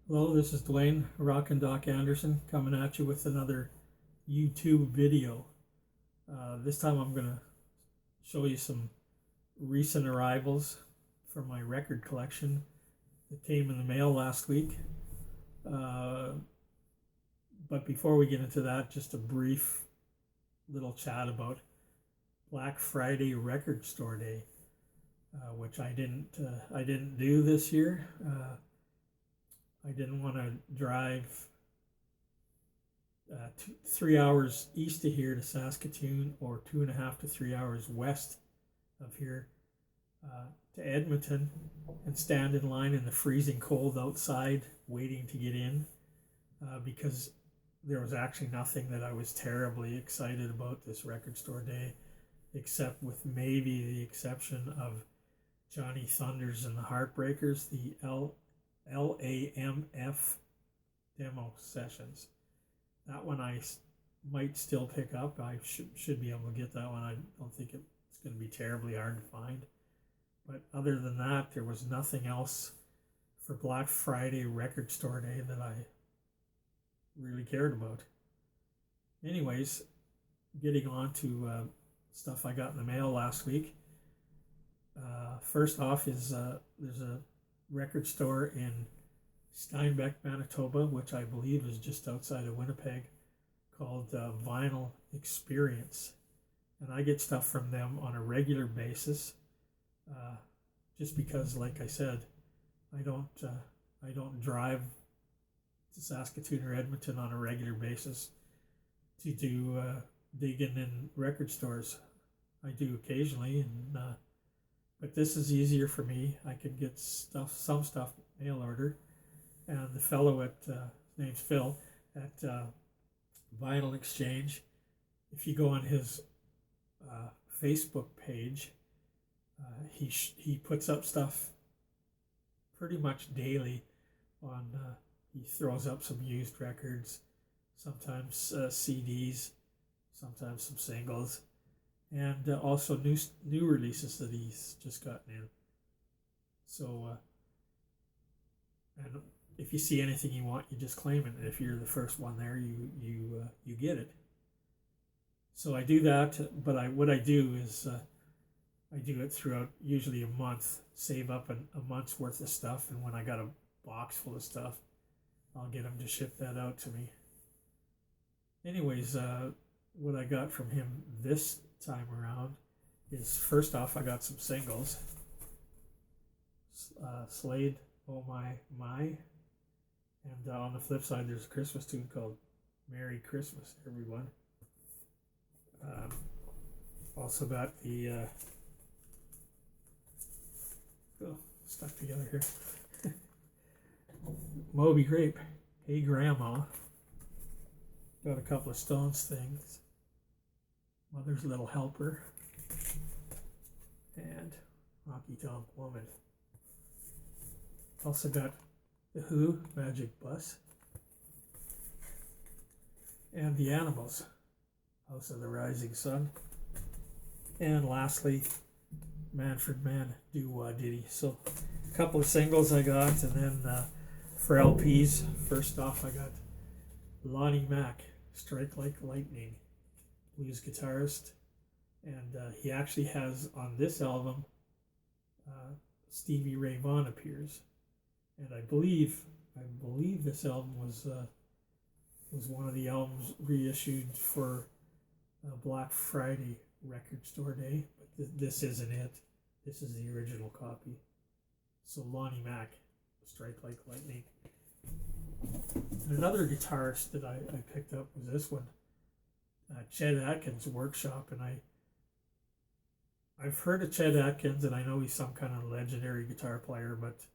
Hello, this is Dwayne Rock and Doc Anderson coming at you with another YouTube video. This time I'm going to show you some recent arrivals from my record collection that came in the mail last week. But before we get into that, just a brief little chat about Black Friday Record Store Day, which I didn't do this year. I didn't want to drive 3 hours east of here to Saskatoon or 2.5 to 3 hours west of here to Edmonton and stand in line in the freezing cold outside waiting to get in because there was actually nothing that I was terribly excited about this record store day, except with maybe the exception of Johnny Thunders and the Heartbreakers, the LAMF demo sessions. That one I might still pick up. I should be able to get that one. I don't think it's going to be terribly hard to find. But other than that, there was nothing else for Black Friday Record Store Day that I really cared about. Anyways, getting on to stuff I got in the mail last week. First off is there's a record store in Steinbeck, Manitoba, which I believe is just outside of Winnipeg, called Vinyl Experience, and I get stuff from them on a regular basis. Just because, like I said, I don't drive to Saskatoon or Edmonton on a regular basis to do digging in record stores. I do occasionally, and but this is easier for me. I can get some stuff mail order, and the fellow at his name's Phil at Vinyl Exchange. If you go on his Facebook page, he puts up stuff pretty much daily. On he throws up some used records, sometimes CDs, sometimes some singles, and also new releases that he's just gotten in. So, and if you see anything you want, you just claim it. And if you're the first one there, you get it. So I do that, but what I do is I do it throughout usually a month, save up a month's worth of stuff, and when I got a box full of stuff, I'll get him to ship that out to me. Anyways, what I got from him this time around is, first off, I got some singles. Slade, Oh My, and on the flip side, there's a Christmas tune called Merry Christmas, Everyone. Also got the stuck together here. Moby Grape, Hey Grandma. Got a couple of Stones things. Mother's Little Helper. And Honky Tonk Woman. Also got The Who, Magic Bus. And The Animals, House of the Rising Sun. And lastly, Manfred Mann, Do Wah Diddy. So a couple of singles I got, and then for LPs, first off I got Lonnie Mack, Strike Like Lightning, blues guitarist, and he actually has on this album Stevie Ray Vaughan appears, and I believe this album was one of the albums reissued for Black Friday Record Store Day, but this isn't it. This is the original copy. So Lonnie Mack, Strike Like Lightning. And another guitarist that I picked up was this one, Chet Atkins Workshop, and I've heard of Chet Atkins, and I know he's some kind of legendary guitar player, but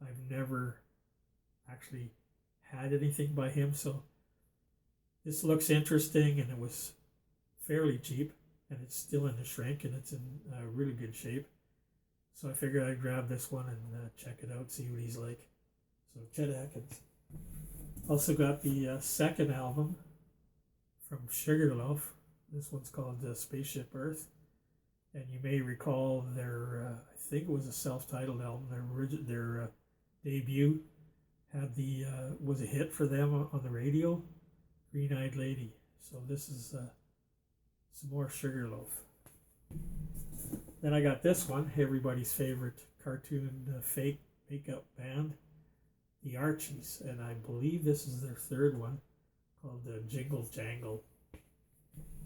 I've never actually had anything by him. So this looks interesting, and it was fairly cheap, and it's still in the shrink, and it's in really good shape. So I figured I'd grab this one and check it out, see what he's like. So Chet Atkins. Also got the second album from Sugarloaf. This one's called Spaceship Earth. And you may recall their, I think it was a self-titled album, their debut had the was a hit for them on the radio, Green Eyed Lady. So this is some more Sugarloaf. Then I got this one, everybody's favorite cartoon fake makeup band, the Archies, and I believe this is their third one, called Jingle Jangle.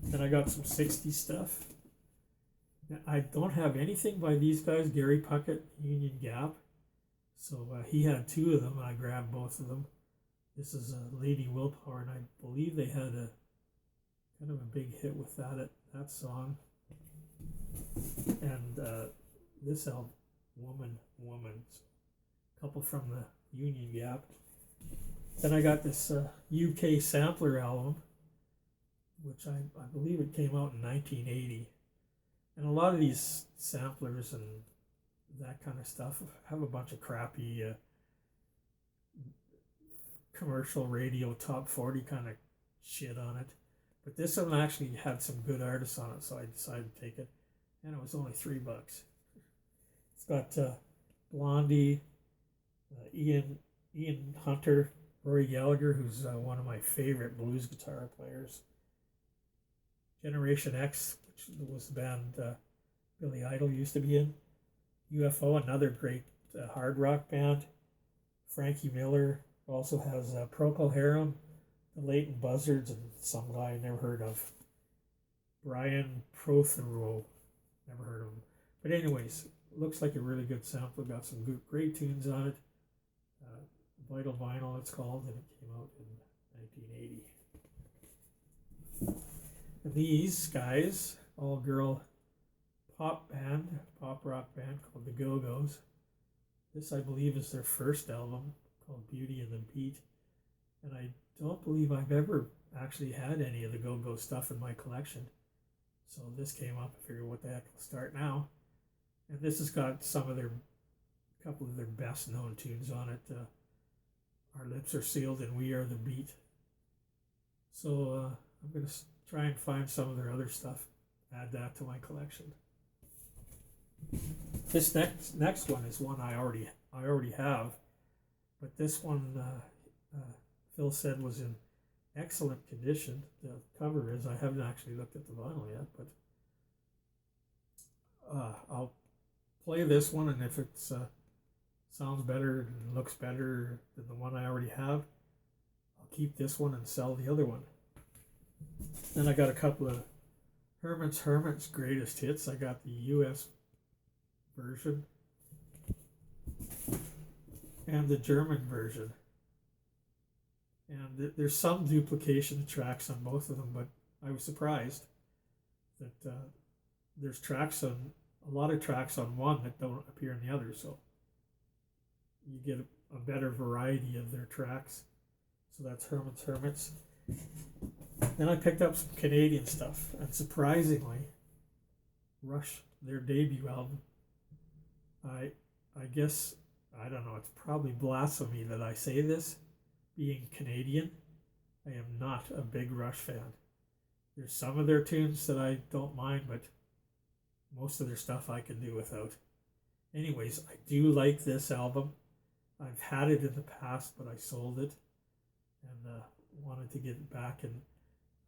Then I got some 60s stuff. Now, I don't have anything by these guys, Gary Puckett, Union Gap. So he had two of them, and I grabbed both of them. This is Lady Willpower, and I believe they had a kind of a big hit with that song. And this album, Woman, a couple from the Union Gap. Then I got this UK sampler album, which I believe it came out in 1980. And a lot of these samplers and that kind of stuff have a bunch of crappy commercial radio top 40 kind of shit on it. But this one actually had some good artists on it, so I decided to take it. And it was only $3. It's got Blondie, Ian Hunter, Rory Gallagher, who's one of my favorite blues guitar players, Generation X, which was the band Billy Idol used to be in, UFO, another great hard rock band, Frankie Miller also has Procol Harum, the Leighton Buzzards, and some guy I never heard of, Brian Prothero, never heard of him. But anyways, looks like a really good sample, got some good, great tunes on it. Vital Vinyl it's called, and it came out in 1980. And these guys, all-girl pop rock band called the Go-Go's. This, I believe, is their first album called Beauty and the Beat. And I don't believe I've ever actually had any of the Go-Go stuff in my collection. So this came up, I figured what the heck, I'll start now. And this has got a couple of their best known tunes on it. Our Lips Are Sealed and We Are the Beat. So I'm going to try and find some of their other stuff, add that to my collection. This next one is one I already have, but this one Phil said was in excellent condition. The cover is. I haven't actually looked at the vinyl yet, but I'll play this one, and if it's sounds better and looks better than the one I already have, I'll keep this one and sell the other one. Then I got a couple of Herman's Greatest Hits. I got the US version and the German version. And there's some duplication of tracks on both of them, but I was surprised that there's a lot of tracks on one that don't appear in the other, so you get a better variety of their tracks. So that's Hermits. Then I picked up some Canadian stuff, and surprisingly, Rush, their debut album, I guess, I don't know, it's probably blasphemy that I say this, being Canadian, I am not a big Rush fan. There's some of their tunes that I don't mind, but most of their stuff I can do without. Anyways, I do like this album. I've had it in the past, but I sold it and wanted to get it back, and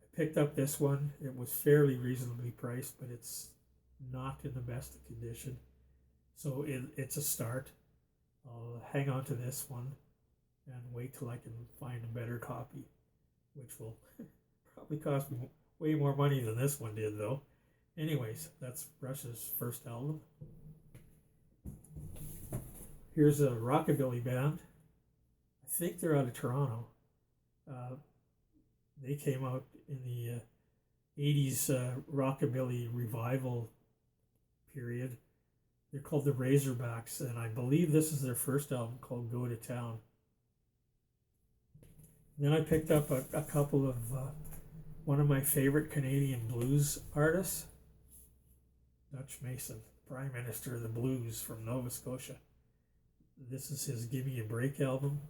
I picked up this one. It was fairly reasonably priced, but it's not in the best of condition. So it's a start. I'll hang on to this one and wait till I can find a better copy, which will probably cost me way more money than this one did, though. Anyways, that's Rush's first album. Here's a rockabilly band. I think they're out of Toronto. They came out in the 80s rockabilly revival period. They're called the Razorbacks, and I believe this is their first album called Go to Town. Then I picked up a couple of one of my favorite Canadian blues artists, Dutch Mason, Prime Minister of the Blues from Nova Scotia. This is his Give Me a Break album.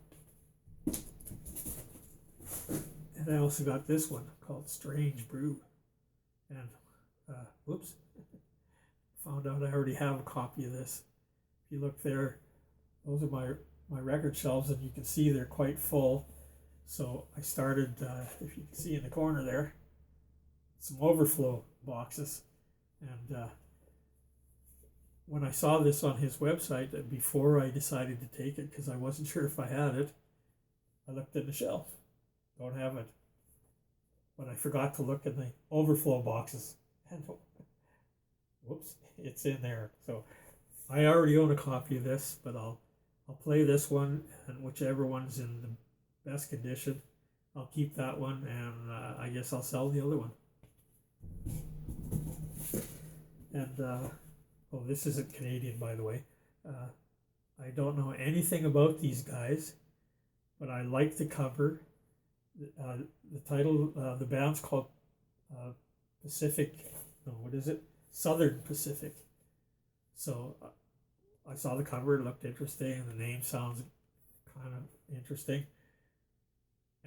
And I also got this one called Strange Brew. And, whoops, found out I already have a copy of this. If you look there, those are my record shelves, and you can see they're quite full. So I started, if you can see in the corner there, some overflow boxes. And when I saw this on his website, before I decided to take it, because I wasn't sure if I had it, I looked in the shelf. Don't have it. But I forgot to look in the overflow boxes. And whoops, it's in there. So I already own a copy of this, but I'll play this one, and whichever one's in the best condition, I'll keep that one, and I guess I'll sell the other one. And oh, this isn't Canadian, by the way. I don't know anything about these guys, but I like the cover. The title, the band's called Pacific. No, what is it? Southern Pacific. So I saw the cover, it looked interesting, and the name sounds kind of interesting.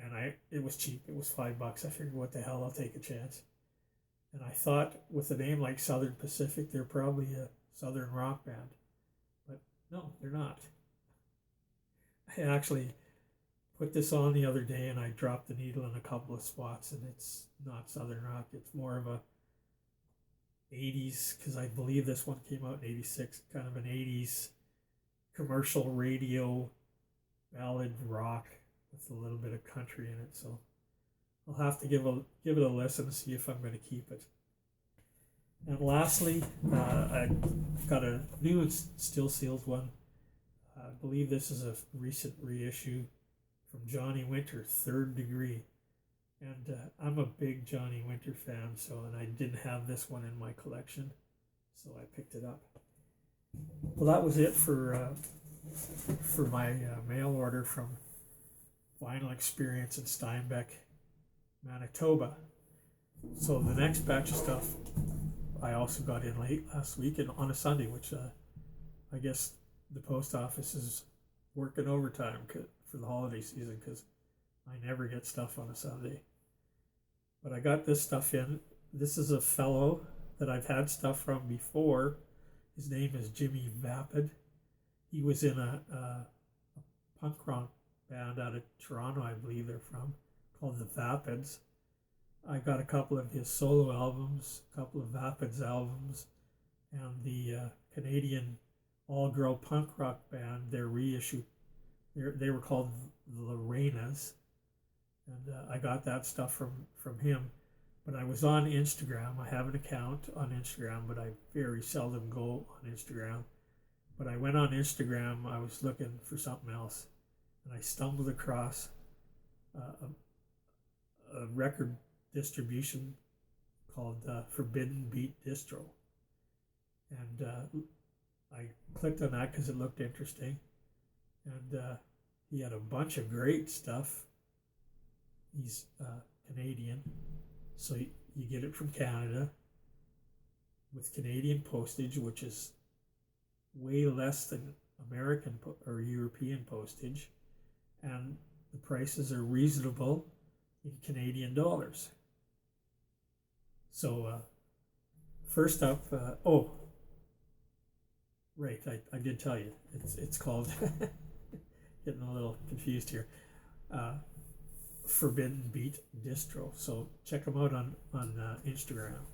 And it was cheap. It was $5. I figured, what the hell, I'll take a chance. And I thought, with a name like Southern Pacific, they're probably a southern rock band. But no, they're not. I actually put this on the other day, and I dropped the needle in a couple of spots, and it's not southern rock. It's more of a 80s, because I believe this one came out in 86, kind of an 80s commercial radio ballad rock with a little bit of country in it. So I'll have to give it a listen and see if I'm going to keep it. And lastly, I've got a new and still sealed one. I believe this is a recent reissue from Johnny Winter, Third Degree. And I'm a big Johnny Winter fan, and I didn't have this one in my collection, so I picked it up. Well, that was it for my mail order from Vinyl Experience in Steinbeck, Manitoba. So the next batch of stuff I also got in late last week and on a Sunday, which I guess the post office is working overtime for the holiday season, because I never get stuff on a Sunday. But I got this stuff in. This is a fellow that I've had stuff from before. His name is Jimmy Vapid. He was in a punk rock band out of Toronto, I believe they're from, called the Vapids. I got a couple of his solo albums, a couple of Vapids albums, and the Canadian all-girl punk rock band, their reissue. They were called the Lorenas. And I got that stuff from him. But I was on Instagram. I have an account on Instagram, but I very seldom go on Instagram. But I went on Instagram. I was looking for something else, and I stumbled across a record distribution called Forbidden Beat Distro. And I clicked on that because it looked interesting. And he had a bunch of great stuff. He's Canadian, so you get it from Canada with Canadian postage, which is way less than American or European postage, and the prices are reasonable in Canadian dollars. So first up, right, I did tell you, it's called, getting a little confused here, Forbidden Beat Distro. So check them out on Instagram.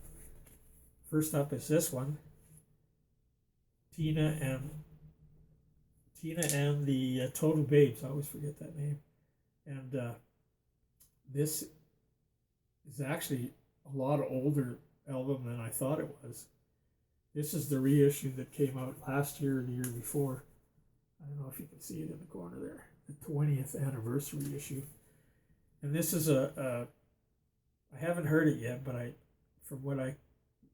First up is this one, Tina and the Total Babes. I always forget that name. And this is actually a lot older album than I thought it was. This is the reissue that came out last year or the year before. I don't know if you can see it in the corner there. The 20th anniversary issue. And this is I haven't heard it yet, but from what I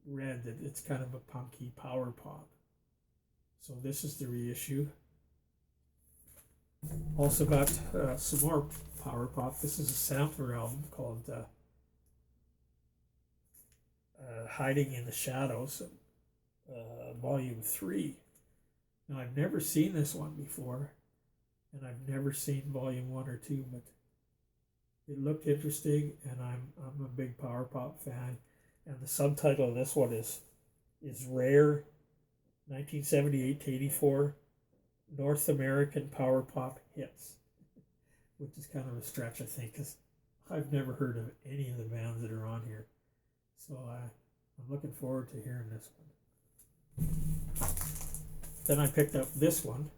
read, that it's kind of a punky power pop. So this is the reissue. Also got some more power pop. This is a sampler album called Hiding in the Shadows, Volume 3. Now, I've never seen this one before, and I've never seen Volume 1 or 2, but it looked interesting, and I'm a big power pop fan. And the subtitle of this one is Rare, 1978 to 84, North American Power Pop Hits, which is kind of a stretch, I think, because I've never heard of any of the bands that are on here. So I'm looking forward to hearing this one. Then I picked up this one,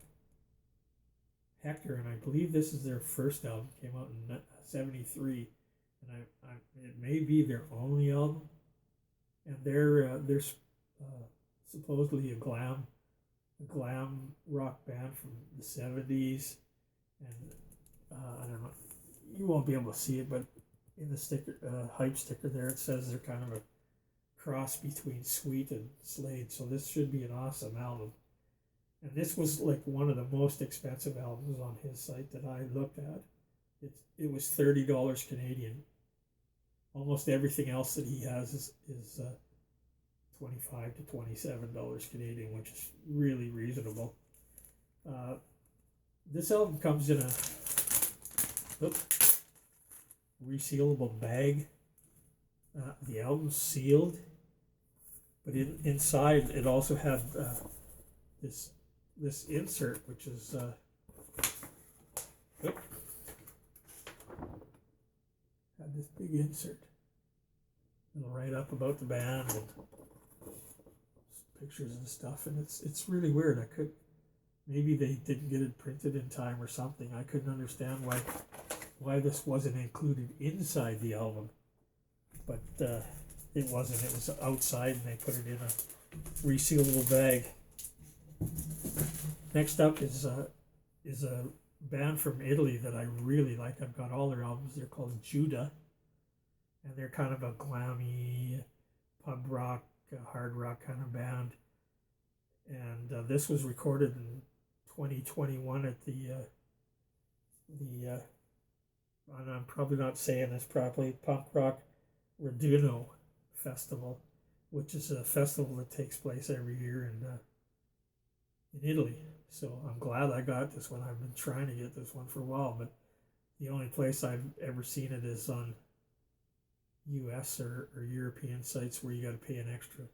Hector, and I believe this is their first album. Came out in '73, and it may be their only album. And they're supposedly a glam rock band from the '70s, and I don't know, you won't be able to see it, but in the sticker, hype sticker there, it says they're kind of a cross between Sweet and Slade. So this should be an awesome album. And this was like one of the most expensive albums on his site that I looked at. It was $30 Canadian. Almost everything else that he has is $25 to $27 Canadian, which is really reasonable. This album comes in a resealable bag. The album's sealed, but inside it also had this insert, which is had this big insert. It'll write up about the band and pictures and stuff, and it's really weird. Maybe they didn't get it printed in time or something. I couldn't understand why this wasn't included inside the album, but it wasn't. It was outside, and they put it in a resealable bag. Next up is a band from Italy that I really like. I've got all their albums. They're called Judah, and they're kind of a glammy pub rock, hard rock kind of band. And this was recorded in 2021 at the and I'm probably not saying this properly, Punk Rock Raduno Festival, which is a festival that takes place every year in Italy. So I'm glad I got this one. I've been trying to get this one for a while, but the only place I've ever seen it is on US or European sites where you got to pay an extra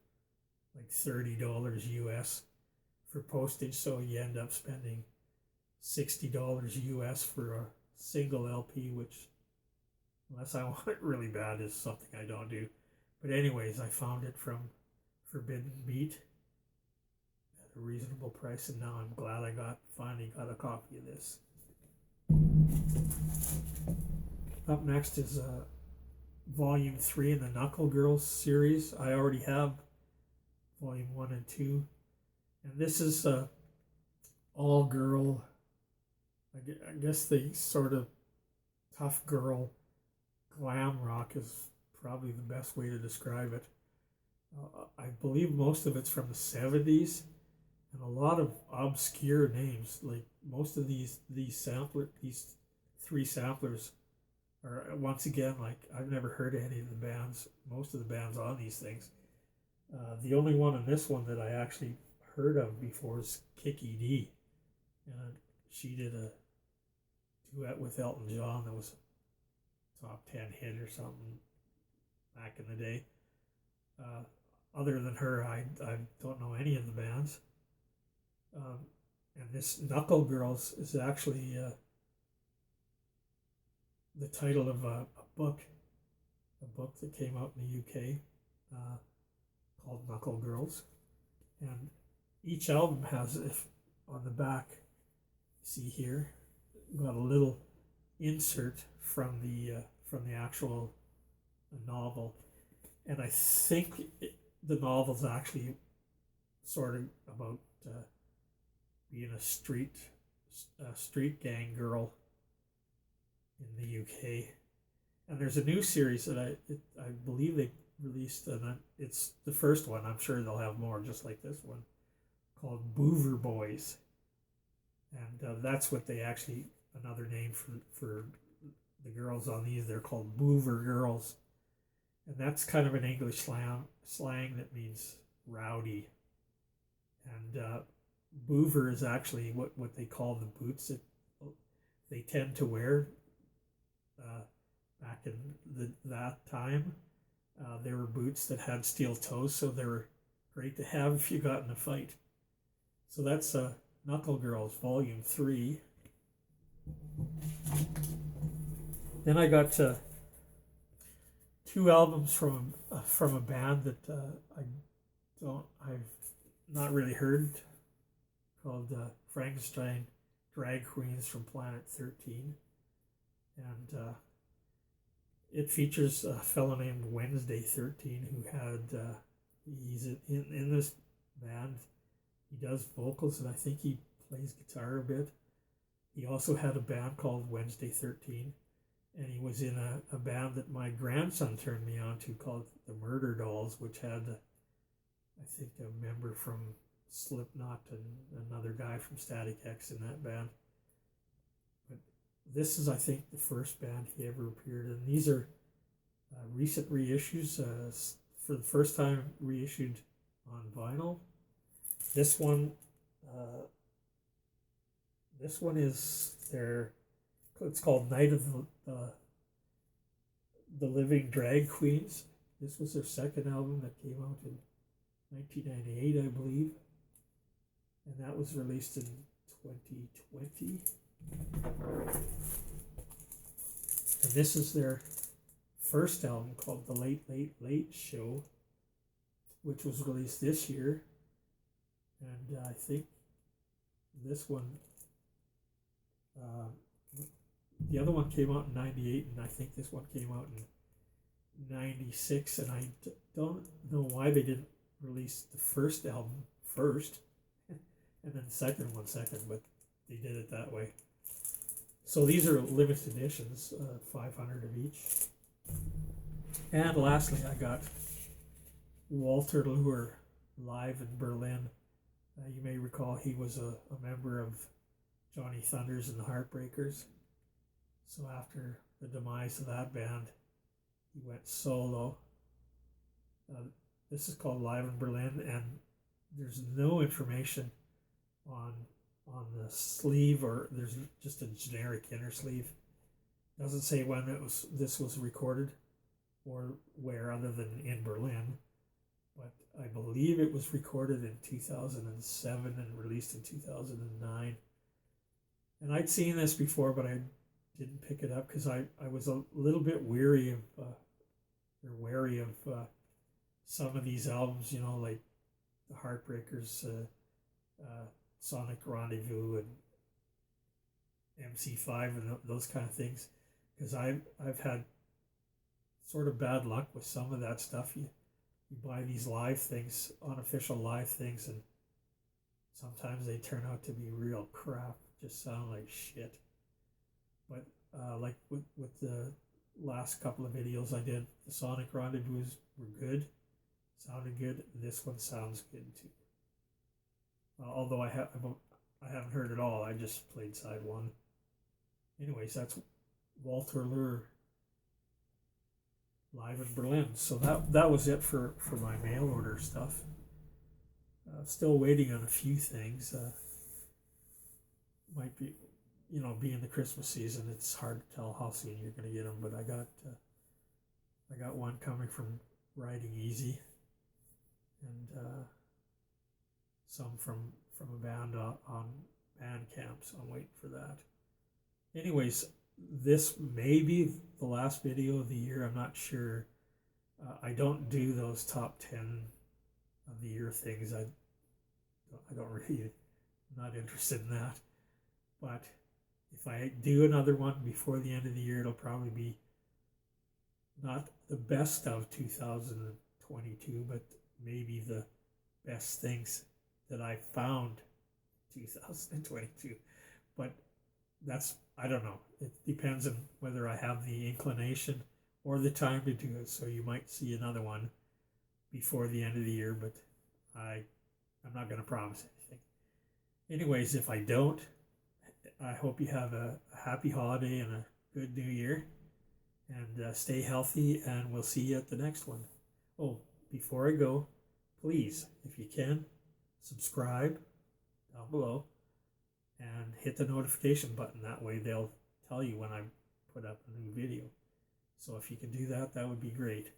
like $30 US for postage, so you end up spending $60 US for a single LP, which, unless I want it really bad, is something I don't do. But anyways, I found it from Forbidden Meat at a reasonable price, and now I'm glad I finally got a copy of this. Up next is Volume 3 in the Knuckle Girls series. I already have Volume 1 and 2. And this is all girl, I guess the sort of tough girl glam rock is probably the best way to describe it. I believe most of it's from the 70s, and a lot of obscure names. Like most of these three samplers are, once again, like I've never heard of any of the bands, most of the bands on these things. The only one in this one that I actually heard of before is Kiki D, and she did a duet with Elton John that was a top 10 hit or something back in the day. Other than her, I don't know any of the bands. And this Knuckle Girls is actually the title of a book that came out in the UK called Knuckle Girls. And each album has, on the back, see here, got a little insert from the actual novel, and I think the novel's actually sort of about being a street gang girl in the UK. And there's a new series that I believe they released, and it's the first one. I'm sure they'll have more just like this one, called Boover Boys, and that's what they actually, another name for the girls on these. They're called Boover Girls, and that's kind of an English slang that means rowdy. And Boover is actually what they call the boots that they tend to wear back in that time. They were boots that had steel toes, so they were great to have if you got in a fight. So that's Knuckle Girls Volume 3. Then I got 2 albums from a band that I've not really heard, called Frankenstein Drag Queens from Planet 13, and it features a fellow named Wednesday 13 who had he's in this band. He does vocals and I think he plays guitar a bit. He also had a band called Wednesday 13, and he was in a band that my grandson turned me on to called the Murder Dolls, which had, I think, a member from Slipknot and another guy from Static X in that band. But this is, I think, the first band he ever appeared in. These are recent reissues, for the first time reissued on vinyl. This one is it's called Night of the Living Drag Queens. This was their second album that came out in 1998, I believe. And that was released in 2020. And this is their first album called The Late Late Late Show, which was released this year. And I think this one, the other one came out in 98, and I think this one came out in 96, and I don't know why they didn't release the first album first, and then the second one second, but they did it that way. So these are limited editions, 500 of each. And lastly, I got Walter Lure live in Berlin. You may recall he was a member of Johnny Thunders and the Heartbreakers. So after the demise of that band, he went solo. This is called Live in Berlin, and there's no information on the sleeve, or there's just a generic inner sleeve. Doesn't say when this was recorded or where, other than in Berlin. But I believe it was recorded in 2007 and released in 2009. And I'd seen this before, but I didn't pick it up because I was a little bit wary of some of these albums, you know, like the Heartbreakers, Sonic Rendezvous, and MC5 and those kind of things, because I've had sort of bad luck with some of that stuff. You buy these live things, unofficial live things, and sometimes they turn out to be real crap, just sound like shit. But like with the last couple of videos I did, the Sonic Rendezvous were good, sounded good. This one sounds good too. Although I haven't heard it all, I just played side one. Anyways, that's Walter Lure live in Berlin. So that was it for my mail order stuff. Still waiting on a few things. Might be, being the Christmas season, it's hard to tell how soon you're going to get them. But I got one coming from Riding Easy, and some from a band on Bandcamp. So I'm waiting for that. Anyways, this may be the last video of the year. I'm not sure. I don't do those top 10 of the year things. I don't really, I'm not interested in that. But if I do another one before the end of the year, it'll probably be not the best of 2022, but maybe the best things that I found 2022. But I don't know. It depends on whether I have the inclination or the time to do it. So you might see another one before the end of the year, but I'm not going to promise anything. Anyways, if I don't, I hope you have a happy holiday and a good new year, and stay healthy, and we'll see you at the next one. Oh, before I go, please, if you can, subscribe down below and hit the notification button. That way they'll tell you when I put up a new video. So if you can do that, that would be great.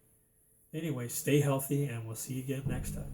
Anyway, stay healthy, and we'll see you again next time.